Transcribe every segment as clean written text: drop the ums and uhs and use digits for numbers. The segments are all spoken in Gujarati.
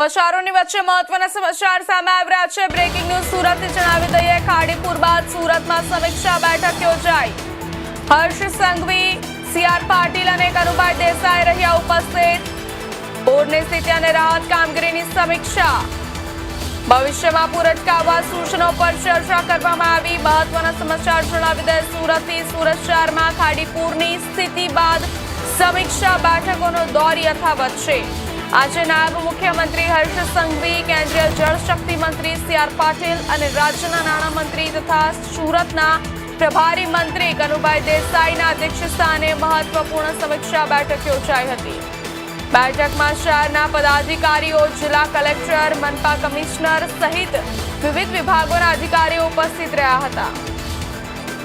સમાચારોની વચ્ચે મહત્વના સમાચાર સામે આવી રહ્યા છે। બ્રેકિંગ ન્યૂઝ સુરતથી જણાવી દઈએ, ખાડીપુર બાદ સુરતમાં સમીક્ષા બેઠક યોજાઈ। હર્ષ સંઘવી, સીઆર પાટીલ અને કનુભાઈ દેસાઈ રહ્યા ઉપસ્થિત। પૂરની સ્થિતિ અને રાહત કામગીરીની સમીક્ષા। ભવિષ્યમાં પૂર અટકાવવા સૂચનો પર ચર્ચા કરવામાં આવી। મહત્વના સમાચાર જણાવી દઈએ, સુરતથી સુરત શહેરમાં ખાડીપુરની સ્થિતિ બાદ સમીક્ષા બેઠકોનો દોર યથાવત છે। આજે નાયબ મુખ્યમંત્રી હર્ષ સંઘવી, કેન્દ્રીય જળશક્તિ મંત્રી સીઆર પાટીલ અને રાજ્યના નાણામંત્રી તથા સુરતના પ્રભારી મંત્રી કનુભાઈ દેસાઈના અધ્યક્ષસ્થાને મહત્વપૂર્ણ સમીક્ષા બેઠક યોજાઈ હતી। બેઠકમાં શહેરના પદાધિકારીઓ, જિલ્લા કલેક્ટર, મનપા કમિશનર સહિત વિવિધ વિભાગોના અધિકારીઓ ઉપસ્થિત રહ્યા હતા।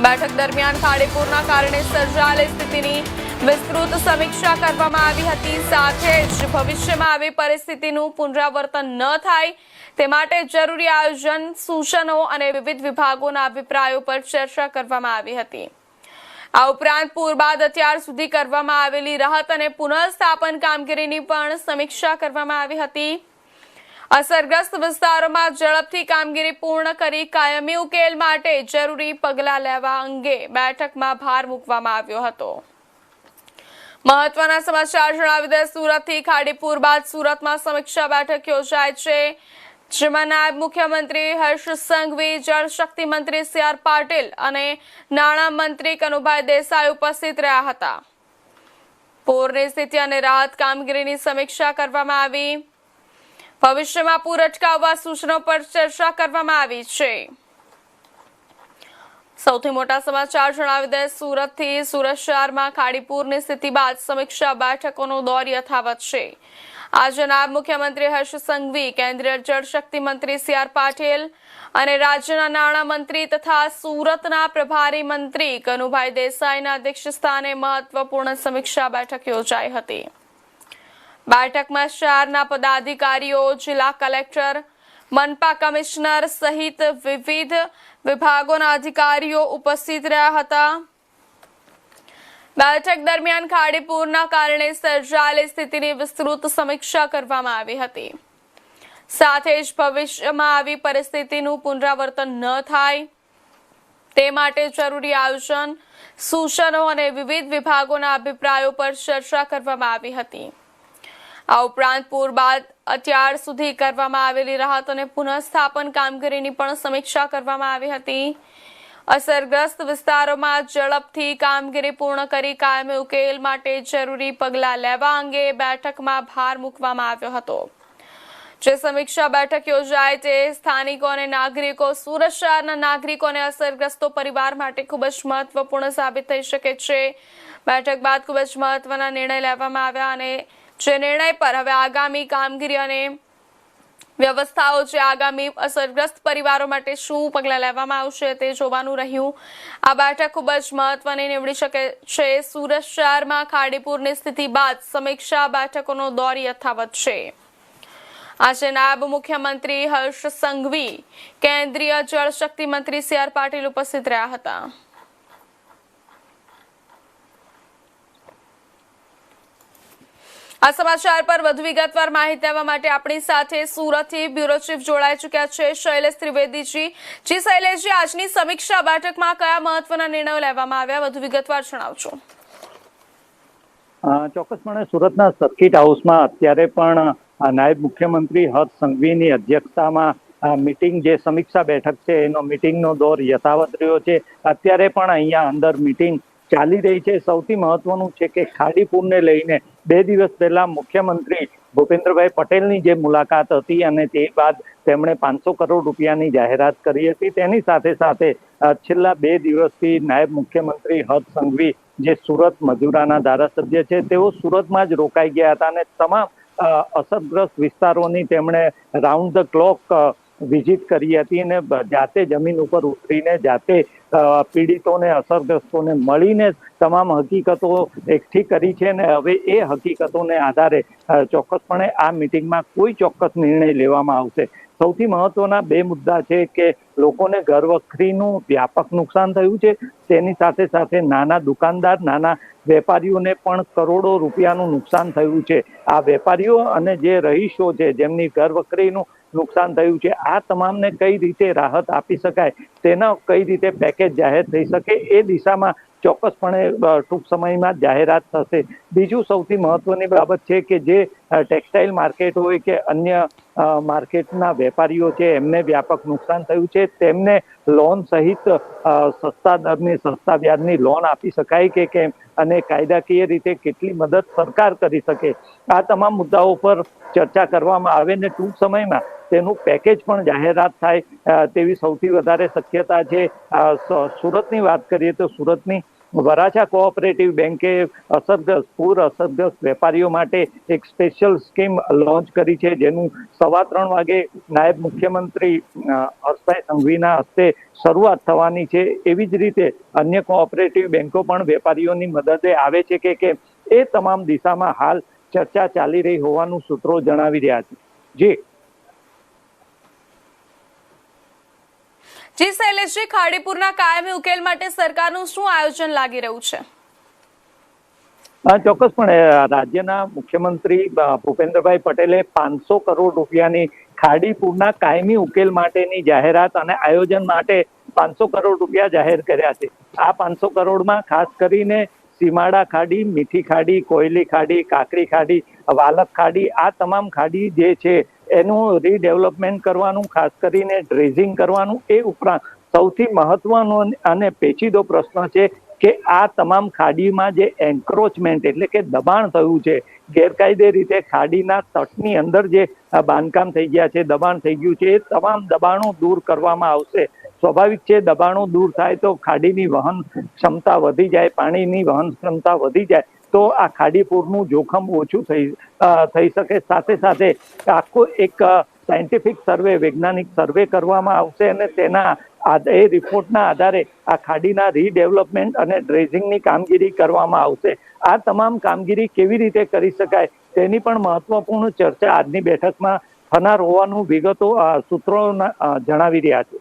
બેઠક દરમિયાન ખાડીપુરના કારણે સર્જાયેલી સ્થિતિની વિસ્તૃત સમીક્ષા કરવામાં આવી હતી। સાથે જ ભવિષ્યમાં આવી પરિસ્થિતિનું પુનરાવર્તન ન થાય તે માટે જરૂરી આયોજન, સૂચનો અને વિવિધ વિભાગોના અભિપ્રાયો પર ચર્ચા કરવામાં આવી હતી। આ ઉપરાંત પૂર બાદ અત્યાર સુધી કરવામાં આવેલી રાહત અને પુનઃસ્થાપન કામગીરીની પણ સમીક્ષા કરવામાં આવી હતી। અસરગ્રસ્ત વિસ્તારોમાં ઝડપથી કામગીરી પૂર્ણ કરી કાયમી ઉકેલ માટે જરૂરી પગલાં લેવા અંગે બેઠકમાં ભાર મૂકવામાં આવ્યો હતો। મહત્વના સમાચાર જણાવી દે, સુરતથી ખાડીપુર બાદ સુરતમાં સમીક્ષા બેઠક યોજાય છે, જેમાં નાયબ મુખ્યમંત્રી હર્ષ સંઘવી, જળશક્તિ મંત્રી સીઆર પાટીલ અને નાણાં મંત્રી કનુભાઈ દેસાઈ ઉપસ્થિત રહ્યા હતા। પૂરની સ્થિતિ અને રાહત કામગીરીની સમીક્ષા કરવામાં આવી। ભવિષ્યમાં પૂર અટકાવવા સૂચનો પર ચર્ચા કરવામાં આવી છે। સૌથી મોટા સમાચાર જણાવી દે, સુરતથી સુરત શહેરમાં ખાડીપુરની સ્થિતિ બાદ સમીક્ષા બેઠકોનો દોર યથાવત છે। આજે નાયબ મુખ્યમંત્રી હર્ષ સંઘવી, કેન્દ્રીય જળશક્તિ મંત્રી સીઆર પાટીલ અને રાજ્યના નાણાં મંત્રી તથા સુરતના પ્રભારી મંત્રી કનુભાઈ દેસાઈના અધ્યક્ષસ્થાને મહત્વપૂર્ણ સમીક્ષા બેઠક યોજાઈ હતી। બેઠકમાં શહેરના પદાધિકારીઓ, જિલ્લા કલેક્ટર, મનપા કમિશનર સહિત વિવિધ વિભાગોના અધિકારીઓ ઉપસ્થિત રહ્યા હતા। બેઠક દરમિયાન ખાડીપુરના કારણે સર્જાયેલી સ્થિતિની વિસ્તૃત સમીક્ષા કરવામાં આવી હતી। સાથે જ ભવિષ્યમાં આવી પરિસ્થિતિનું પુનરાવર્તન ન થાય તે માટે જરૂરી આયોજન, સૂચનો અને વિવિધ વિભાગોના અભિપ્રાયો પર ચર્ચા કરવામાં આવી હતી। આ ઉપરાંત પૂર બાદ અત્યાર સુધી કરવામાં આવેલી રાહત અને પુનઃસ્થાપન કામગીરીની પણ સમીક્ષા કરવામાં આવી હતી। અસરગ્રસ્ત વિસ્તારોમાં ઝડપથી કામગીરી પૂર્ણ કરી કાયમી ઉકેલ માટે જરૂરી પગલાં લેવા અંગે બેઠકમાં ભાર મૂકવામાં આવ્યો હતો। જે સમીક્ષા બેઠક યોજાય તે સ્થાનિકો અને નાગરિકો, સુરત શહેરના નાગરિકો અને અસરગ્રસ્તો પરિવાર માટે ખૂબ જ મહત્વપૂર્ણ સાબિત થઈ શકે છે। બેઠક બાદ ખૂબ જ મહત્વના નિર્ણય લેવામાં આવ્યા અને જે નિર્ણય પર હવે આગામી કામગીરી અને વ્યવસ્થાઓ, જે આગામી અસરગ્રસ્ત પરિવારો માટે શું પગલાં લેવામાં આવશે તે જોવાનું રહ્યું। આ બેઠક ખૂબ જ મહત્વની નીવડી શકે છે। સુરત શહેરમાં ખાડીપુરની સ્થિતિ બાદ સમીક્ષા બેઠકોનો દોર યથાવત છે। આજે નાયબ મુખ્યમંત્રી હર્ષ સંઘવી, કેન્દ્રીય જળશક્તિ મંત્રી સીઆર પાટીલ ઉપસ્થિત રહ્યા હતા। આ સમાચાર પર વધુ વિગતવાર માહિતી આપવા માટે આપણી સાથે સુરતથી બ્યુરો ચીફ જોડાઈ ચૂક્યા છે શૈલેષ ત્રિવેદીજી। જી શૈલેષજી, આજની સમીક્ષા બેઠકમાં કયા મહત્વના નિર્ણયો લેવામાં આવ્યા, વધુ વિગતવાર જણાવજો। ચોક્કસપણે સુરતના સર્કિટ હાઉસમાં અત્યારે પણ નાયબ મુખ્યમંત્રી હર્ષ સંઘવીની અધ્યક્ષતામાં મીટિંગ, જે સમીક્ષા બેઠક છે એનો મીટિંગનો દોર યથાવત રહ્યો છે। અત્યારે પણ અહીંયા અંદર મીટિંગ ચાલી રહી છે। સૌથી મહત્વનું છે કે ખાડીપુરને લઈને 2 દિવસ પહેલા મુખ્યમંત્રી ભૂપેન્દ્રભાઈ પટેલની જે મુલાકાત હતી અને તે બાદ તેમણે 500 કરોડ રૂપિયાની જાહેરાત કરી હતી। તેની સાથે સાથે છેલ્લા 2 દિવસથી નાયબ મુખ્યમંત્રી હર્ષ સંઘવી, જે સુરત મજૂરાના ધારાસભ્ય છે, તેઓ સુરતમાં જ રોકાઈ ગયા હતા અને તમામ અસરગ્રસ્ત વિસ્તારોની તેમણે રાઉન્ડ ધ ક્લોક વિઝિટ કરી હતી અને જાતે જમીન ઉપર ઉતરીને જાતે પીડિતોને, અસરગ્રસ્તોને મળીને તમામ હકીકતો એકઠી કરી છે અને હવે એ હકીકતોને આધારે ચોક્કસપણે આ મીટિંગમાં કોઈ ચોક્કસ નિર્ણય લેવામાં આવશે સૌથી મહત્વના બે મુદ્દા છે કે લોકોને ઘર વખરીનું વ્યાપક નુકસાન થયું છે, તેની સાથે સાથે નાના દુકાનદાર, નાના વેપારીઓને પણ કરોડો રૂપિયાનું નુકસાન થયું છે. આ વેપારીઓ અને જે રહીશો છે જેમની ઘર વખરીનું નુકસાન થયું છે, આ તમામને કઈ રીતે રાહત આપી શકાય, તેના કઈ રીતે પેકેજ જાહેર થઈ શકે, એ દિશામાં ચોક્કસપણે ટૂંક સમયમાં જાહેરાત થશે. બીજું સૌથી મહત્વની બાબત છે કે જે ટેક્સટાઇલ માર્કેટ હોય કે અન્ય માર્કેટના વેપારીઓ છે એમને વ્યાપક નુકસાન થયું છે, તેમને લોન સહિત સસ્તા દરની, સસ્તા વ્યાજની લોન આપી શકાય કે કેમ, અને કાયદાકીય રીતે કેટલી મદદ સરકાર કરી શકે, આ તમામ મુદ્દાઓ પર ચર્ચા કરવામાં આવે ને ટૂંક સમયમાં તેનું પેકેજ પણ જાહેરાત થાય તેવી સૌથી વધારે શક્યતા છે. સુરતની વાત કરીએ તો સુરતની વરાછા કોઓપરેટિવ બેંકે પૂર અસરગ્રસ્ત વેપારીઓ માટે એક સ્પેશિયલ સ્કીમ લોન્ચ કરી છે, જેનું 3:15 વાગે નાયબ મુખ્યમંત્રી હર્ષભાઈ સંઘવીના હસ્તે શરૂઆત થવાની છે. એવી જ રીતે અન્ય કોઓપરેટિવ બેંકો પણ વેપારીઓની મદદે આવે છે કે કેમ, એ તમામ દિશામાં હાલ ચર્ચા ચાલી રહી હોવાનું સૂત્રો જણાવી રહ્યા છે. જી શૈલેષજી, ખાડીપુરના કાયમી ઉકેલ માટે સરકારનું શું આયોજન લાગી રહ્યું છે? ચોક્કસપણે રાજ્યના મુખ્યમંત્રી ભૂપેન્દ્રભાઈ પટેલે 500 કરોડ રૂપિયાની ખાડીપુરના કાયમી ઉકેલ માટેની જાહેરાત અને આયોજન માટે 500 કરોડ રૂપિયા જાહેર કર્યા છે. આ 500 કરોડમાં ખાસ કરીને સીમાડા ખાડી, મીઠી ખાડી, કોયલી ખાડી, કાકરી ખાડી, વાલક ખાડી, આ તમામ ખાડી જે છે એનું રીડેવલપમેન્ટ કરવાનું, ખાસ કરીને ડ્રેઝિંગ કરવાનું. એ ઉપરાંત સૌથી મહત્વનો અને પેચીદો પ્રશ્ન છે કે આ તમામ ખાડીમાં જે એન્ક્રોચમેન્ટ એટલે કે દબાણ થયું છે, ગેરકાયદે રીતે ખાડીના તટની અંદર જે બાંધકામ થઈ ગયા છે, દબાણ થઈ ગયું છે, એ તમામ દબાણો દૂર કરવામાં આવશે. સ્વાભાવિક છે, દબાણો દૂર થાય તો ખાડીની વહન ક્ષમતા વધી જાય, પાણીની વહન ક્ષમતા વધી જાય તો આ ખાડીપુરનું જોખમ ઓછું થઈ શકે. સાથે સાથે આખો એક સાયન્ટિફિક સર્વે, વૈજ્ઞાનિક સર્વે કરવામાં આવશે અને તેના એ રિપોર્ટના આધારે આ ખાડીના રીડેવલપમેન્ટ અને ડ્રેઝિંગની કામગીરી કરવામાં આવશે. આ તમામ કામગીરી કેવી રીતે કરી શકાય તેની પણ મહત્વપૂર્ણ ચર્ચા આજની બેઠકમાં થનાર હોવાનું વિગતો સૂત્રો જણાવી રહ્યા છે.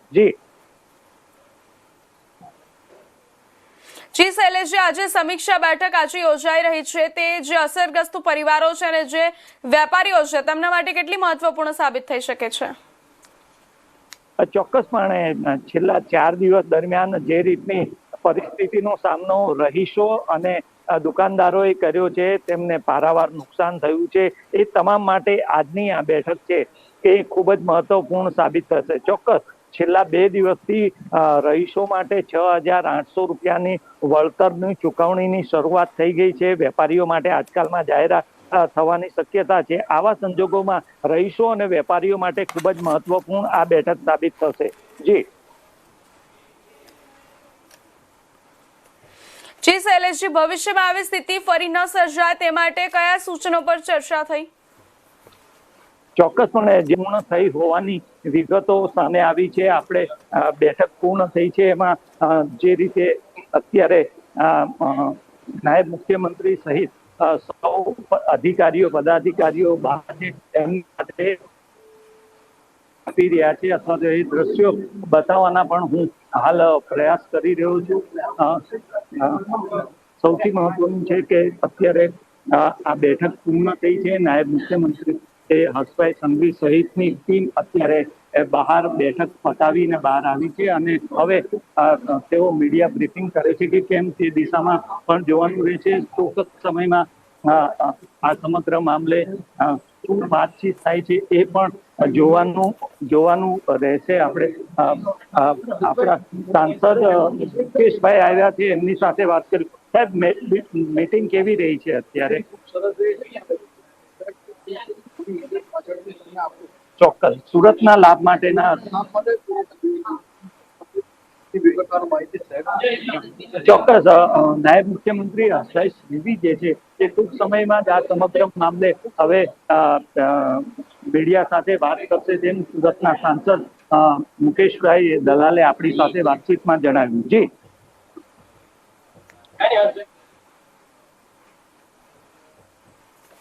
જી શૈલેષજી, આજે સમીક્ષા બેઠક આજે યોજાઈ રહી છે, તે જે અસરગ્રસ્ત પરિવારો છે અને જે વેપારીઓ છે તેમના માટે કેટલી મહત્વપૂર્ણ સાબિત થઈ શકે છે? ચોક્કસપણે છેલ્લા 4 દિવસ દરમિયાન જે રીતની પરિસ્થિતિનો સામનો રહીશો અને દુકાનદારોએ કર્યો છે, તેમને પારાવાર નુકસાન થયું છે, એ તમામ માટે આજની આ બેઠક છે એ ખૂબ જ મહત્વપૂર્ણ સાબિત થશે. ચોક્કસ છેલ્લા 2 દિવસથી રહીશો માટે 6,800 રૂપિયાની વળતરની ચૂકવણીની શરૂઆત થઈ ગઈ છે. વેપારીઓ માટે આજકાલમાં જાહેરાત થવાની શક્યતા છે. આવા સંજોગોમાં રહીશો અને વેપારીઓ માટે ખૂબ જ મહત્વપૂર્ણ આ બેઠક સાબિત થશે. જી શૈલેષજી, ભવિષ્યમાં આવી સ્થિતિ ફરી ન સર્જાય તે માટે કયા સૂચનો પર ચર્ચા થઈ? ચોક્કસપણે પૂર્ણ થઈ હોવાની વિગતો સામે આવી છે. આપણે બેઠક પૂર્ણ થઈ છે, એમાં જે રીતે અત્યારે નાયબ મુખ્યમંત્રી સહિત સૌ અધિકારીઓ, પદાધિકારીઓ બહાર છે, તેમની સાથે આપી રહ્યા છે અથવા તો એ દ્રશ્યો બતાવવાના પણ હું હાલ પ્રયાસ કરી રહ્યો છું. સૌથી મહત્વનું છે કે અત્યારે આ બેઠક પૂર્ણ થઈ છે. નાયબ મુખ્યમંત્રી હર્ષભાઈ સંઘવી સહિતની ટીમ અત્યારે બહાર બેઠક પતાવીને બહાર આવી છે અને હવે તેઓ મીડિયા બ્રીફિંગ કરે છે કે કેમ તે દિશામાં પણ જોવાનું રહેશે. ચોક્કસ સમયમાં આ સમગ્ર મામલે શું વાતચીત થાય છે એ પણ જોવાનું રહેશે. આપણે આપણા સાંસદ મુકેશભાઈ આવ્યા છે, એમની સાથે વાત કરી. સાહેબ, મીટિંગ કેવી રહી છે અત્યારે? ચોક્કસ સુરતના લાભ માટેના ચોક્કસ નાયબ મુખ્યમંત્રી હર્ષભાઈ સંઘવી જે છે એ ટૂંક સમયમાં જ આ સમગ્ર મામલે હવે મીડિયા સાથે વાત કરશે, તેમ સુરતના સાંસદ મુકેશભાઈ દલાલે આપણી સાથે વાતચીતમાં જણાવ્યું.